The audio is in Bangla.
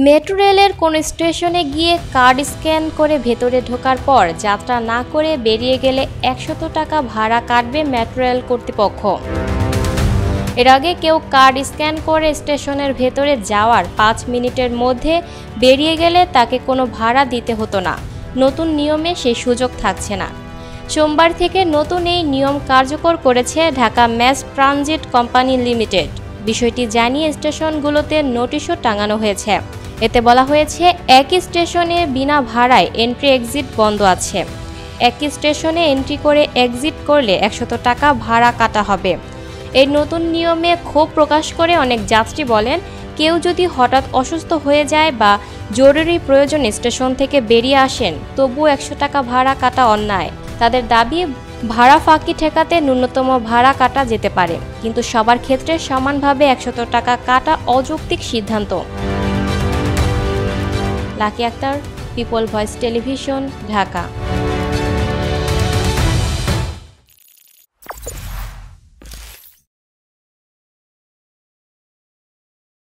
মেট্রো রেলের কোনো স্টেশনে গিয়ে কার্ড স্ক্যান করে ভেতরে ঢোকার পর যাত্রা না করে বেরিয়ে গেলে ১০০ টাকা ভাড়া কাটবে মেট্রো রেল কর্তৃপক্ষ। এর আগে কেউ কার্ড স্ক্যান করে স্টেশনের ভেতরে যাওয়ার ৫ মিনিটের মধ্যে বেরিয়ে গেলে তাকে কোনো ভাড়া দিতে হতো না। নতুন নিয়মে সেই সুযোগ থাকছে না। সোমবার থেকে নতুন এই নিয়ম কার্যকর করেছে Dhaka mass transit company limited. বিষয়টি জানিয়ে স্টেশনগুলোতে নোটিশও টাঙানো হয়েছে। এতে বলা হয়েছে, একই স্টেশনে বিনা ভাড়ায় এন্ট্রি এক্সিট বন্ধ আছে। একই স্টেশনে এন্ট্রি করে এক্সিট করলে ১০০ টাকা ভাড়া কাটা হবে। এই নতুন নিয়মে ক্ষোভ প্রকাশ করে অনেক যাত্রী বলেন, কেউ যদি হঠাৎ অসুস্থ হয়ে যায় বা জরুরি প্রয়োজনে স্টেশন থেকে বেরিয়ে আসেন, তবুও ১০০ টাকা ভাড়া কাটা অন্যায়। তাদের দাবি, ভাড়া ফাঁকি ঠেকাতে ন্যূনতম ভাড়া কাটা যেতে পারে, কিন্তু সবার ক্ষেত্রে সমানভাবে ১০০ টাকা কাটা অযৌক্তিক সিদ্ধান্ত। Lucky Akter, people voice television, Dhaka.